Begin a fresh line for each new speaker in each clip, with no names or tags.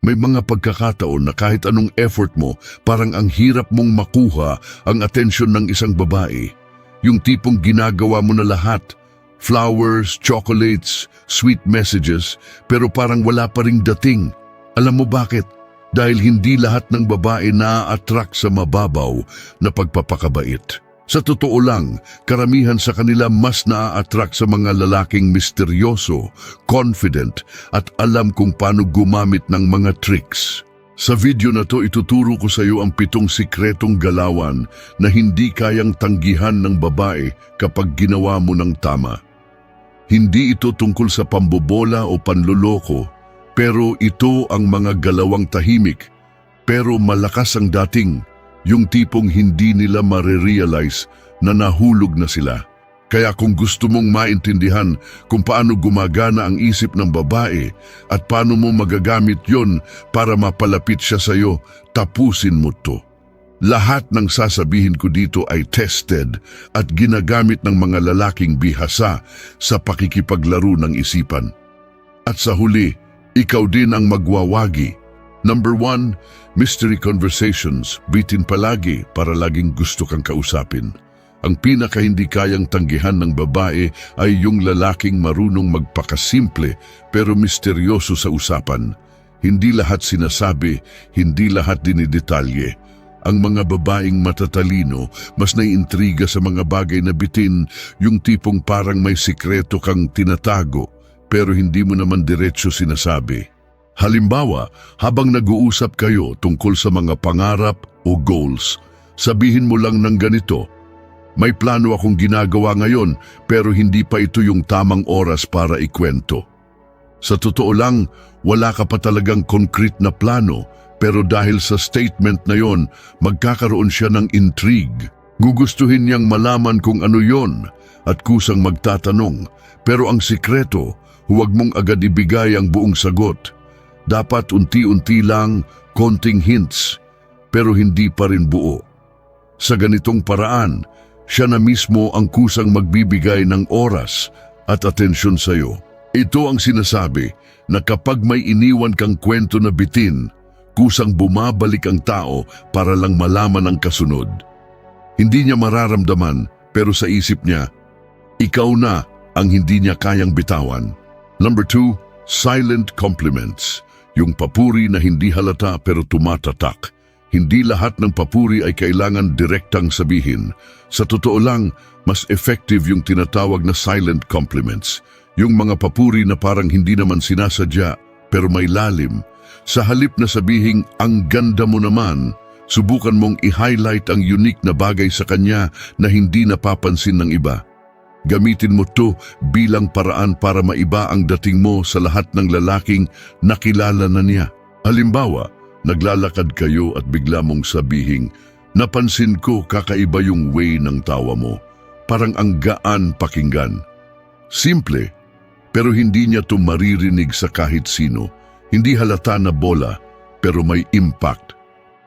May mga pagkakataon na kahit anong effort mo, parang ang hirap mong makuha ang atensyon ng isang babae. Yung tipong ginagawa mo na lahat, flowers, chocolates, sweet messages, pero parang wala pa ring dating. Alam mo bakit? Dahil hindi lahat ng babae na-attract sa mababaw na pagpapakabait. Sa totoo lang, karamihan sa kanila mas na-attract sa mga lalaking misteryoso, confident at alam kung paano gumamit ng mga tricks. Sa video na to, ituturo ko sa iyo ang 7 sikretong galawan na hindi kayang tanggihan ng babae kapag ginawa mo ng tama. Hindi ito tungkol sa pambobola o panloloko, pero ito ang mga galawang tahimik, pero malakas ang dating. Yung tipong hindi nila marirealize na nahulog na sila. Kaya kung gusto mong maintindihan kung paano gumagana ang isip ng babae at paano mo magagamit yon para mapalapit siya sa iyo, tapusin mo to. Lahat ng sasabihin ko dito ay tested at ginagamit ng mga lalaking bihasa sa pakikipaglaro ng isipan. At sa huli, ikaw din ang magwawagi. Number 1, mystery conversations. Bitin palagi para laging gusto kang kausapin. Ang pinaka hindi kayang tanggihan ng babae ay yung lalaking marunong magpakasimple pero misteryoso sa usapan. Hindi lahat sinasabi, hindi lahat dinidetalye. Ang mga babaeng matatalino, mas naiintriga sa mga bagay na bitin, yung tipong parang may sikreto kang tinatago pero hindi mo naman diretso sinasabi. Halimbawa, habang nag-uusap kayo tungkol sa mga pangarap o goals, sabihin mo lang ng ganito, may plano akong ginagawa ngayon pero hindi pa ito yung tamang oras para ikwento. Sa totoo lang, wala ka pa talagang concrete na plano pero dahil sa statement na yon, magkakaroon siya ng intrigue. Gugustuhin niyang malaman kung ano yon at kusang magtatanong, pero ang sikreto, huwag mong agad ibigay ang buong sagot. Dapat unti-unti lang, konting hints, pero hindi pa rin buo. Sa ganitong paraan, siya na mismo ang kusang magbibigay ng oras at atensyon sa iyo. Ito ang sinasabi na kapag may iniwan kang kwento na bitin, kusang bumabalik ang tao para lang malaman ang kasunod. Hindi niya mararamdaman, pero sa isip niya, ikaw na ang hindi niya kayang bitawan. Number 2, silent compliments. Yung papuri na hindi halata pero tumatatak. Hindi lahat ng papuri ay kailangan direktang sabihin. Sa totoo lang, mas effective yung tinatawag na silent compliments. Yung mga papuri na parang hindi naman sinasadya pero may lalim. Sa halip na sabihing, ang ganda mo naman, subukan mong i-highlight ang unique na bagay sa kanya na hindi napapansin ng iba. Gamitin mo to bilang paraan para maiba ang dating mo sa lahat ng lalaking nakilala na niya. Halimbawa, naglalakad kayo at bigla mong sabihing, napansin ko kakaiba yung way ng tawa mo. Parang ang gaan pakinggan. Simple, pero hindi niya to maririnig sa kahit sino. Hindi halata na bola, pero may impact.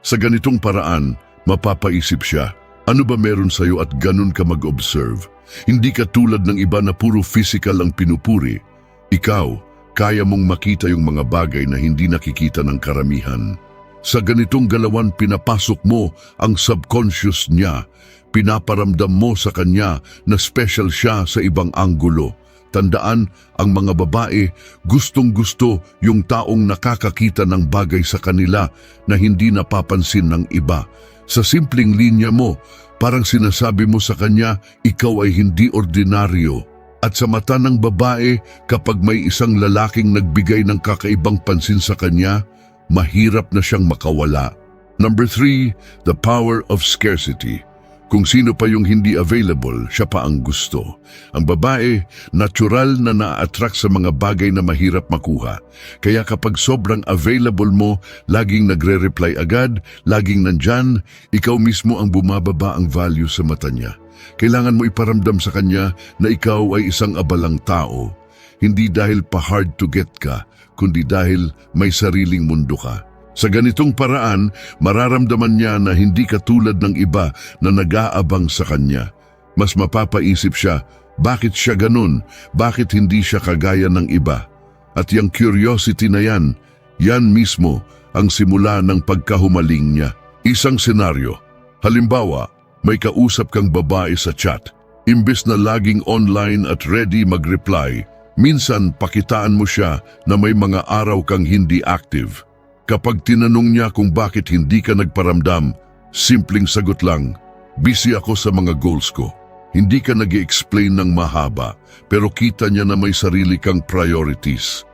Sa ganitong paraan, mapapaisip siya, ano ba meron sa'yo at ganun ka mag-observe? Hindi ka tulad ng iba na puro physical ang pinupuri. Ikaw, kaya mong makita yung mga bagay na hindi nakikita ng karamihan. Sa ganitong galawan, pinapasok mo ang subconscious niya. Pinaparamdam mo sa kanya na special siya sa ibang anggulo. Tandaan, ang mga babae gustong-gusto yung taong nakakakita ng bagay sa kanila na hindi napapansin ng iba. Sa simpleng linya mo, parang sinasabi mo sa kanya, ikaw ay hindi ordinaryo. At sa mata ng babae, kapag may isang lalaking nagbigay ng kakaibang pansin sa kanya, mahirap na siyang makawala. Number 3, the power of scarcity. Kung sino pa yung hindi available, siya pa ang gusto. Ang babae, natural na na-attract sa mga bagay na mahirap makuha. Kaya kapag sobrang available mo, laging nagre-reply agad, laging nandyan, ikaw mismo ang bumababa ang value sa mata niya. Kailangan mo iparamdam sa kanya na ikaw ay isang abalang tao. Hindi dahil pa-hard to get ka, kundi dahil may sariling mundo ka. Sa ganitong paraan, mararamdaman niya na hindi katulad ng iba na nag-aabang sa kanya. Mas mapapaisip siya, bakit siya ganun? Bakit hindi siya kagaya ng iba? At yung curiosity na yan, Yan mismo ang simula ng pagkahumaling niya. Isang senaryo. Halimbawa, may kausap kang babae sa chat. Imbes na laging online at ready mag-reply, minsan pakitaan mo siya na may mga araw kang hindi active. Kapag tinanong niya kung bakit hindi ka nagparamdam, simpleng sagot lang, busy ako sa mga goals ko. Hindi ka nag-i-explain ng mahaba, pero kita niya na may sarili kang priorities.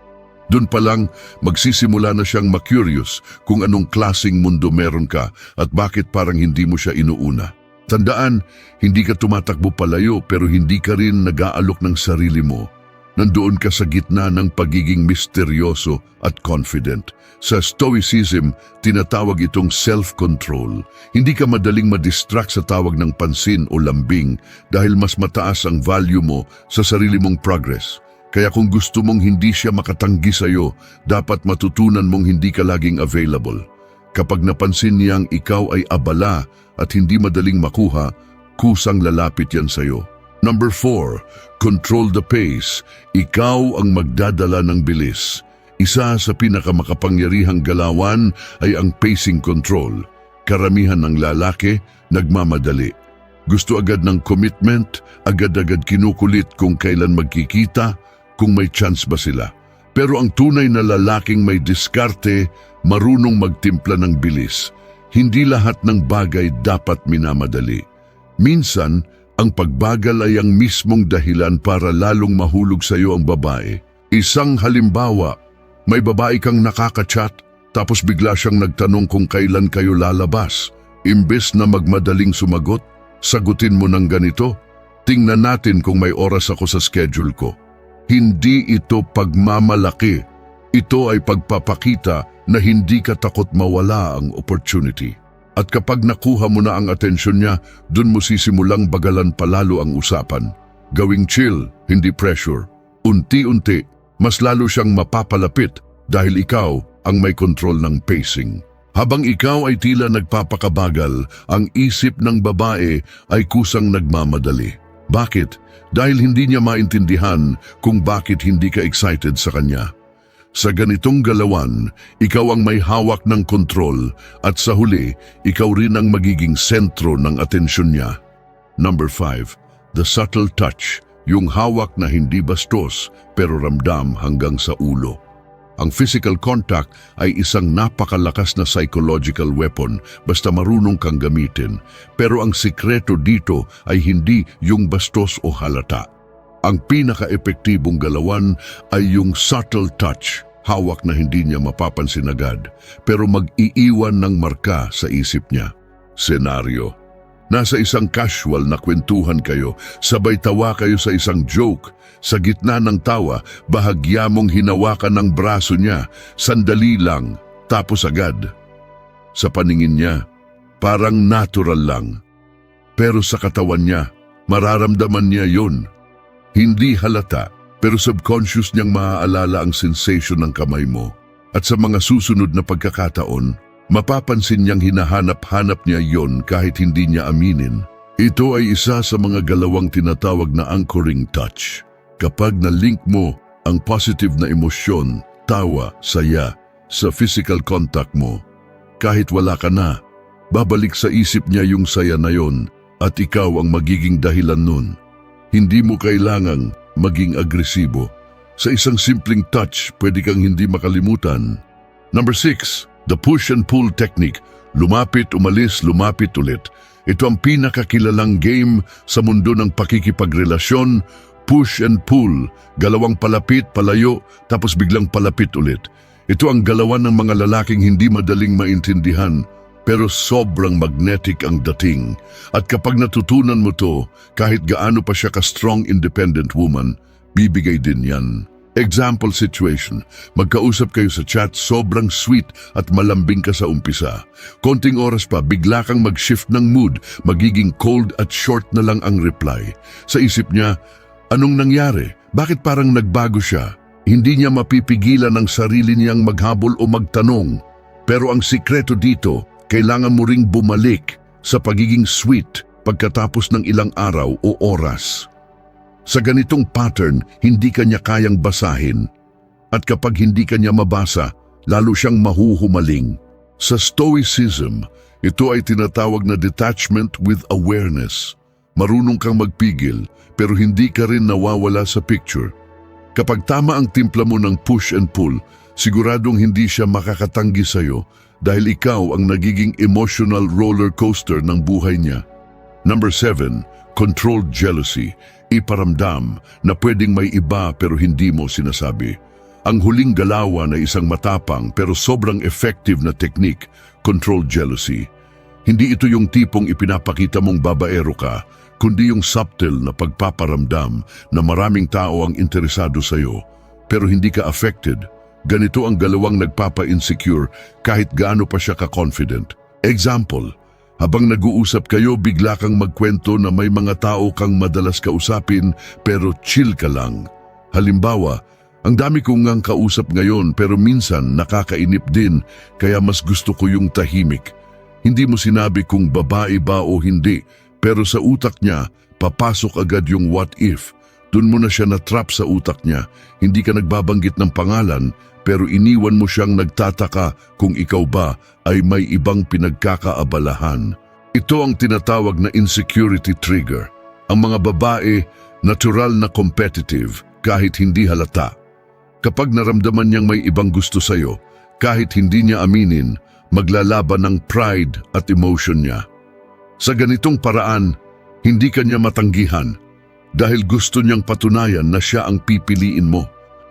Doon pa lang, magsisimula na siyang ma-curious kung anong klaseng mundo meron ka at bakit parang hindi mo siya inuuna. Tandaan, hindi ka tumatakbo palayo pero hindi ka rin nag-aalok ng sarili mo. Nandoon ka sa gitna ng pagiging misteryoso at confident. Sa Stoicism, tinatawag itong self-control. Hindi ka madaling madistract sa tawag ng pansin o lambing dahil mas mataas ang value mo sa sarili mong progress. Kaya kung gusto mong hindi siya makatanggi sa'yo, dapat matutunan mong hindi ka laging available. Kapag napansin niyang ikaw ay abala at hindi madaling makuha, kusang lalapit yan sa'yo. Number 4, control the pace. Ikaw ang magdadala ng bilis. Isa sa pinakamakapangyarihang galawan ay ang pacing control. Karamihan ng lalaki, nagmamadali. Gusto agad ng commitment, agad-agad kinukulit kung kailan magkikita, kung may chance ba sila. Pero ang tunay na lalaking may diskarte, marunong magtimpla ng bilis. Hindi lahat ng bagay dapat minamadali. Minsan, ang pagbagal ay ang mismong dahilan para lalong mahulog sa iyo ang babae. Isang halimbawa, may babae kang nakaka-chat, tapos bigla siyang nagtanong kung kailan kayo lalabas. Imbes na magmadaling sumagot, sagutin mo ng ganito, tingnan natin kung may oras ako sa schedule ko. Hindi ito pagmamalaki. Ito ay pagpapakita na hindi ka takot mawala ang opportunity. At kapag nakuha mo na ang atensyon niya, dun mo sisimulang bagalan palalo ang usapan. Gawing chill, hindi pressure. Unti-unti, mas lalo siyang mapapalapit dahil ikaw ang may control ng pacing. Habang ikaw ay tila nagpapakabagal, ang isip ng babae ay kusang nagmamadali. Bakit? Dahil hindi niya maintindihan kung bakit hindi ka excited sa kanya. Sa ganitong galawan, ikaw ang may hawak ng kontrol at sa huli, ikaw rin ang magiging sentro ng atensyon niya. Number 5, the subtle touch, yung hawak na hindi bastos pero ramdam hanggang sa ulo. Ang physical contact ay isang napakalakas na psychological weapon basta marunong kang gamitin. Pero ang sikreto dito ay hindi yung bastos o halata. Ang pinaka-epektibong galawan ay yung subtle touch, hawak na hindi niya mapapansin agad, pero mag-iiwan ng marka sa isip niya. Senaryo. Nasa isang casual na kwentuhan kayo, sabay tawa kayo sa isang joke. Sa gitna ng tawa, bahagya mong hinawakan ng braso niya, sandali lang, tapos agad. Sa paningin niya, parang natural lang. Pero sa katawan niya, mararamdaman niya yun. Hindi halata, pero subconscious niyang maaalala ang sensation ng kamay mo. At sa mga susunod na pagkakataon, mapapansin niyang hinahanap-hanap niya yon kahit hindi niya aminin. Ito ay isa sa mga galawang tinatawag na anchoring touch. Kapag na-link mo ang positive na emosyon, tawa, saya, sa physical contact mo, kahit wala ka na, babalik sa isip niya yung saya na yon at ikaw ang magiging dahilan nun. Hindi mo kailangang maging agresibo. Sa isang simpleng touch, pwede kang hindi makalimutan. Number 6, the push and pull technique. Lumapit, umalis, lumapit ulit. Ito ang pinakakilalang game sa mundo ng pakikipagrelasyon. Push and pull, galawang palapit, palayo, tapos biglang palapit ulit. Ito ang galawan ng mga lalaking hindi madaling maintindihan, pero sobrang magnetic ang dating. At kapag natutunan mo to, kahit gaano pa siya ka-strong independent woman, bibigay din yan. Example situation, magkausap kayo sa chat, sobrang sweet at malambing ka sa umpisa. Konting oras pa, bigla kang mag-shift ng mood, magiging cold at short na lang ang reply. Sa isip niya, anong nangyari? Bakit parang nagbago siya? Hindi niya mapipigilan ang sarili niyang maghabol o magtanong. Pero ang sikreto dito, kailangan mo ring bumalik sa pagiging sweet pagkatapos ng ilang araw o oras. Sa ganitong pattern, hindi ka niya kayang basahin. At kapag hindi ka niya mabasa, lalo siyang mahuhumaling. Sa Stoicism, ito ay tinatawag na detachment with awareness. Marunong kang magpigil pero hindi ka rin nawawala sa picture. Kapag tama ang timpla mo ng push and pull, siguradong hindi siya makakatanggi sa'yo dahil ikaw ang nagiging emotional roller coaster ng buhay niya. Number 7, controlled jealousy. Iparamdam na pwedeng may iba pero hindi mo sinasabi. Ang huling galawan ay isang matapang pero sobrang effective na technique, controlled jealousy. Hindi ito yung tipong ipinapakita mong babaero ka, kundi yung subtle na pagpaparamdam na maraming tao ang interesado sa'yo, pero hindi ka affected. Ganito ang galawang nagpapa-insecure kahit gaano pa siya ka-confident. Example, habang nag-uusap kayo, bigla kang magkwento na may mga tao kang madalas kausapin pero chill ka lang. Halimbawa, ang dami kong ngang kausap ngayon pero minsan nakakainip din kaya mas gusto ko yung tahimik. Hindi mo sinabi kung babae ba o hindi, pero sa utak niya, papasok agad yung what if. Doon mo na siya na-trap sa utak niya. Hindi ka nagbabanggit ng pangalan, pero iniwan mo siyang nagtataka kung ikaw ba ay may ibang pinagkakaabalahan. Ito ang tinatawag na insecurity trigger. Ang mga babae, natural na competitive kahit hindi halata. Kapag naramdaman niyang may ibang gusto sa'yo, kahit hindi niya aminin, maglalaban ng pride at emotion niya. Sa ganitong paraan, hindi ka niya matanggihan dahil gusto niyang patunayan na siya ang pipiliin mo.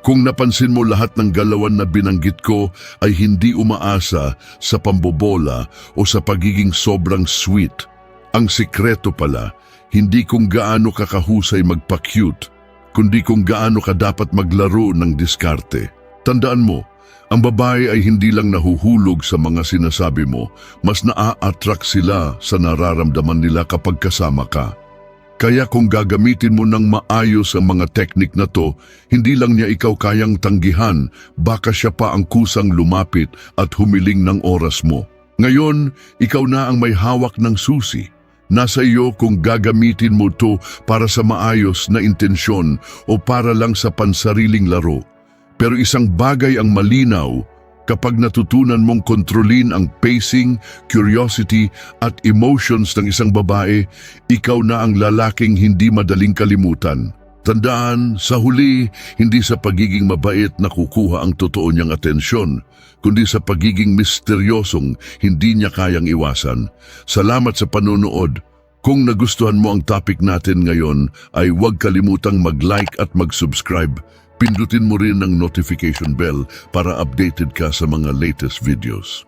Kung napansin mo, lahat ng galawan na binanggit ko ay hindi umaasa sa pambobola o sa pagiging sobrang sweet. Ang sikreto pala, hindi kung gaano ka kahusay magpa-cute, kundi kung gaano ka dapat maglaro ng diskarte. Tandaan mo, ang babae ay hindi lang nahuhulog sa mga sinasabi mo, mas naa-attract sila sa nararamdaman nila kapag kasama ka. Kaya kung gagamitin mo ng maayos ang mga teknik na to, hindi lang niya ikaw kayang tanggihan, baka siya pa ang kusang lumapit at humiling ng oras mo. Ngayon, ikaw na ang may hawak ng susi. Nasa iyo kung gagamitin mo to para sa maayos na intensyon o para lang sa pansariling laro. Pero isang bagay ang malinaw, kapag natutunan mong kontrolin ang pacing, curiosity at emotions ng isang babae, ikaw na ang lalaking hindi madaling kalimutan. Tandaan, sa huli, hindi sa pagiging mabait na kukuha ang totoo niyang atensyon, kundi sa pagiging misteryosong hindi niya kayang iwasan. Salamat sa panonood. Kung nagustuhan mo ang topic natin ngayon, ay huwag kalimutang mag-like at mag-subscribe. Pindutin mo rin ang notification bell para updated ka sa mga latest videos.